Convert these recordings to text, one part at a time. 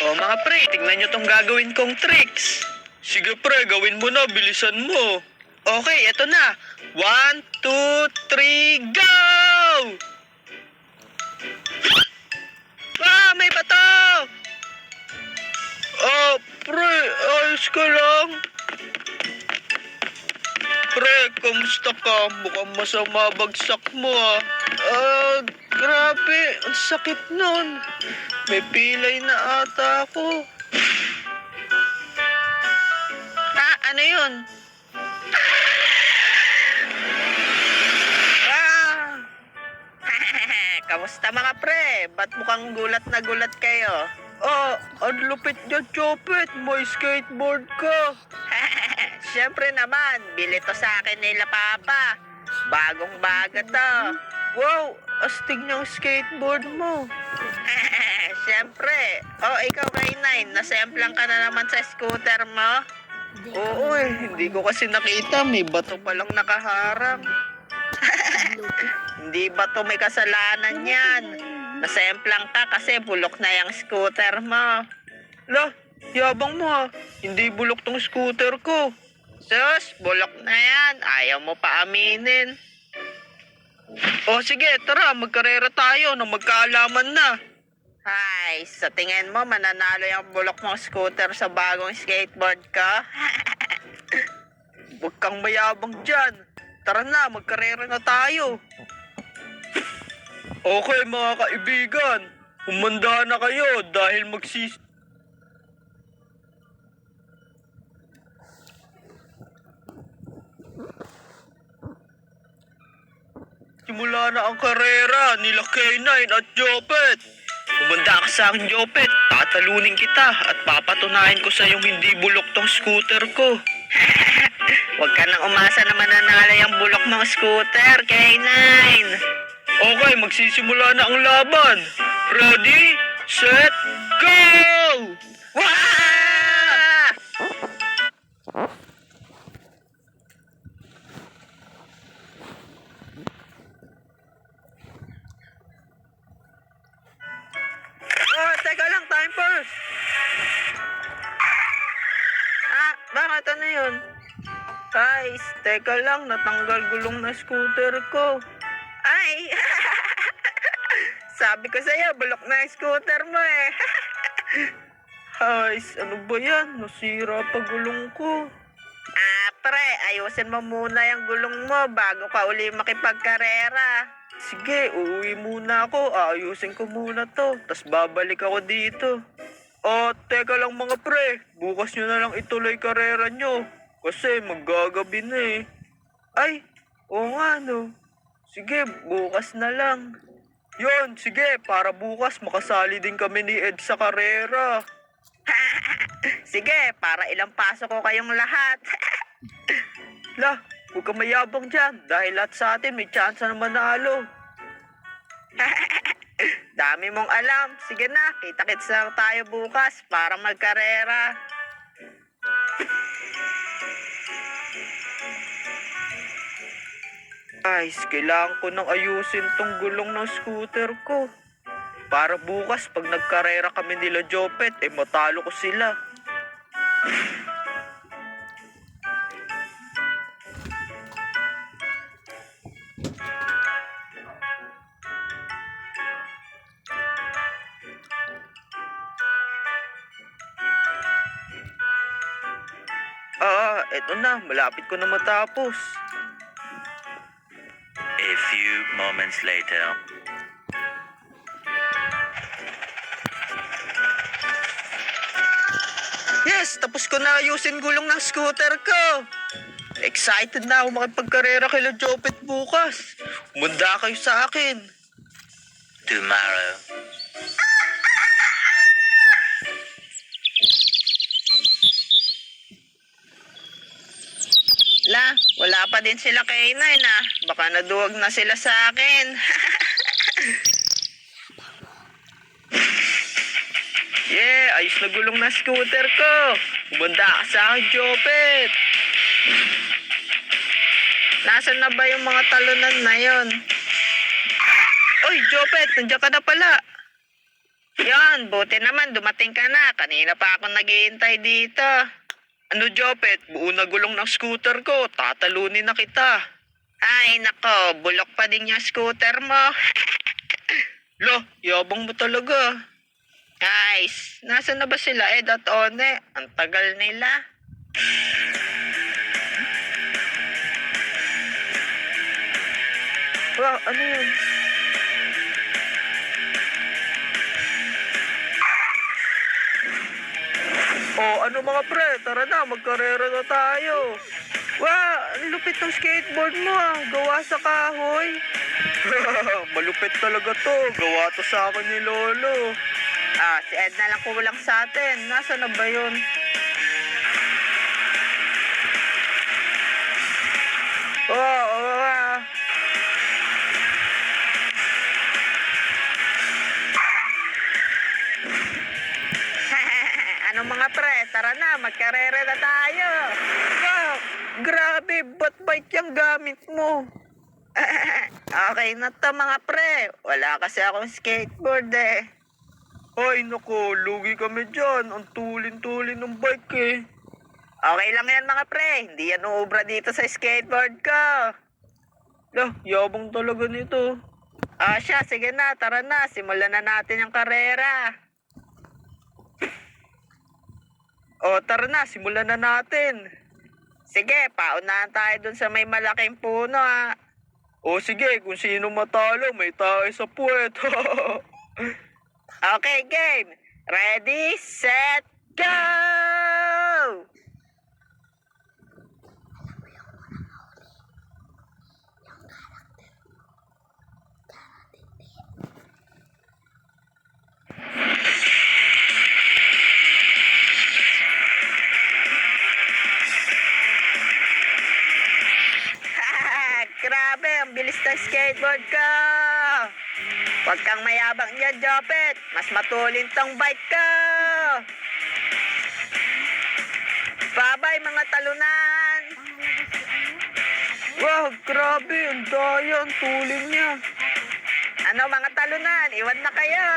O mga pre, tingnan nyo tong gagawin kong tricks. Sige pre, gawin mo na, bilisan mo. Okay, eto na. 1, 2, 3, go! Ah, may bato! Ah, pre, ayos ka lang. Pre, kamusta ka? Mukhang masama bagsak mo ah. Grabe, ang sakit nun. May pilay na ata ako. Ano yun? Ah! Kamusta mga pre? Ba't mukhang gulat na gulat kayo? Ang lupit niya, Chopet. May skateboard ka. Siyempre naman, bili to sa akin nila Papa. Bagong baga to. Wow, astig niyang skateboard mo. Siyempre. Ikaw K9, nasemplang ka na naman sa scooter mo? Oo hindi ko kasi nakita. May bato palang nakaharang. Hindi bato may kasalanan yan. Nasemplang ka kasi bulok na yung scooter mo. Lah, yabang mo ha. Hindi bulok tong scooter ko. Sus, bulok na yan. Ayaw mo pa aminin. O sige, tara, magkarera tayo na magkaalaman na. Hay, sa tingin mo mananalo yung bulok mong scooter sa bagong skateboard ko? Huwag kang mayabang dyan. Tara na, magkarera na tayo. Okay mga kaibigan, humanda na kayo dahil simula na ang karera nila K9 at Jopet. Humanda ka sa akin, Jopet. Tatalunin kita at papatunayan ko sa iyong hindi bulok tong scooter ko. Huwag ka nang umasa na mananalo yung bulok mong scooter, K9. Okay, magsisimula na ang laban. Ready, set, go! Wah! Teka lang, time first. Bakit ano yun? Guys, teka lang, natanggal gulong na scooter ko. Ay! Sabi ko sa'yo, bulok na yung scooter mo eh. Guys, ano ba yan? Nasira pa gulong ko. Pre, ayusin mo muna yung gulong mo bago ka uli makipagkarera. Sige, uuwi muna ako. Ayusin ko muna to. Tas babalik ako dito. Teka lang mga pre. Bukas nyo na lang ituloy karera nyo. Kasi maggagabi na eh. Ay, oo nga no. Sige, bukas na lang. Yon, sige, para bukas makasali din kami ni Ed sa karera. Sige, para ilang paso ko kayong lahat. Lah, huwag ka mayabang dyan dahil lahat sa atin may chance na manalo. Dami mong alam. Sige na, kita-kits lang tayo bukas para magkarera. Guys, kailangan ko nang ayusin tong gulong ng scooter ko. Para bukas, pag nagkarera kami nila Jopet, matalo ko sila. Eto na, malapit ko na matapos. A few moments later. Yes, tapos ko na ayusin gulong ng scooter ko. Excited na ako makipagkarera kay Jopet bukas. Munda kayo sa akin. Tomorrow. Wala pa din sila K9 ah. Baka naduwag na sila sa akin. Yeah, ayos na gulong na scooter ko. Bunda ka sa akin, Jopet. Nasaan na ba yung mga talunan na yon? Oy, Jopet, nandiyan ka na pala. Yan, buti naman dumating ka na. Kanina pa ako naghihintay dito. Ano, Jopet? Buo na gulong ng scooter ko. Tatalunin na kita. Ay, nako. Bulok pa din yung scooter mo. Lo, yabang mo talaga. Guys, nasa na ba sila Ed at One? Ang tagal nila. Wow, ano yun? Oh, ano mga pre? Tara na, magkarera na tayo. Wow, ang lupit ng skateboard mo ah. Gawa sa kahoy. Malupit talaga to. Gawa to sa akin ni Lolo. Ah, si Ed na lang kulang sa atin. Nasaan na ba yun? Oh. Ano mga pre? Tara na, magkarera na tayo. Wow, grabe, ba't bike yung gamit mo? Okay na to mga pre. Wala kasi akong skateboard eh. Ay nako, lugi kami dyan. Ang tulin-tulin ng bike eh. Okay lang yan mga pre. Hindi yan uubra dito sa skateboard ko. Lah, yabang talaga nito. Ah siya, sige na, tara na. Simulan na natin yung karera. O tara na, simulan na natin. Sige, paunahan tayo dun sa may malaking puno ha. O sige, kung sino matalo, may tayo sa puwet. Okay, game. Ready, set, go! Grabe, ang bilis ng skateboard ko. Huwag kang mayabang dyan, Jopet. Mas matulin tong bike ko. Babay, mga talunan. Wow, grabe. Ang daya, ang tulin niya. Ano, mga talunan? Iwan na kayo.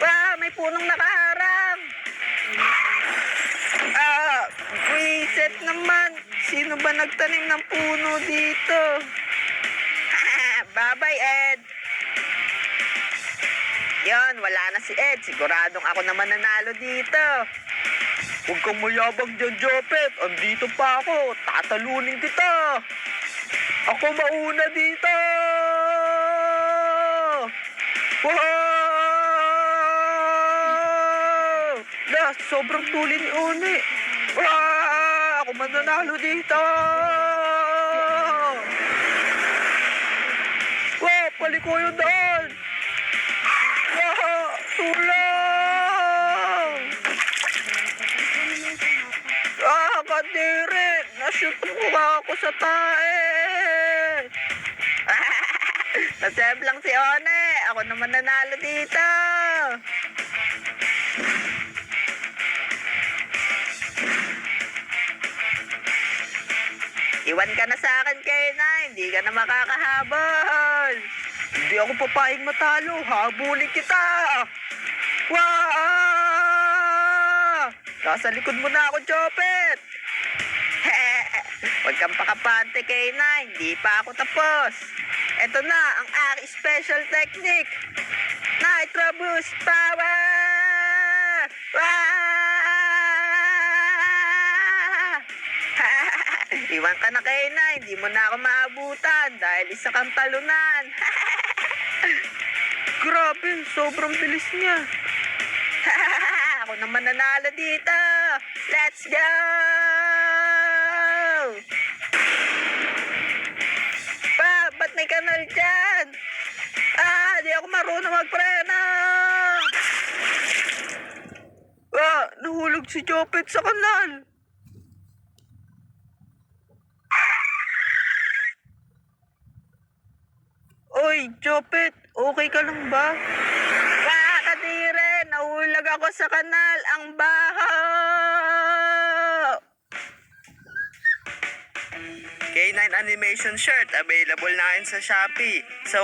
Wow, may punong nakaharang. Reset naman. Sino ba nagtanim ng puno dito? Bye-bye, Ed. Yon, wala na si Ed. Siguradong ako naman nanalo dito. Huwag kang mayabang dyan, Jopet. Andito pa ako. Tatalunin kita. Ako mauna dito. Wow! Lah, sobrang tulin ni One. Wow! Ako mananalo dito. Wow! Paliko yun doon. Wow! Tulong! Kadiri! Nashoot mo ako sa tae! Nasave lang si One. Ako naman nanalo dito. Iwan ka na sa akin, K9. Hindi ka na makakahabol. Hindi ako papayag matalo. Habulin kita. Wow! Nasa likod mo na ako, Jopet. Huwag kang pakapante, K9. Hindi pa ako tapos. Ito na ang aking special technique. Nitro Boost Power! Iwan ka na, K9. Hindi mo na ako maabutan dahil isa kang talunan. Grabe, sobrang bilis niya. Ako naman nanalo dito. Let's go! Ba't may kanal dyan? Di ako marunong magprena. Nahulog si Jopet sa kanal. Oy, Jopet, okay ka lang ba? Kadire, nahulag ako sa kanal. Ang baho! K9 animation shirt available na rin sa Shopee. So,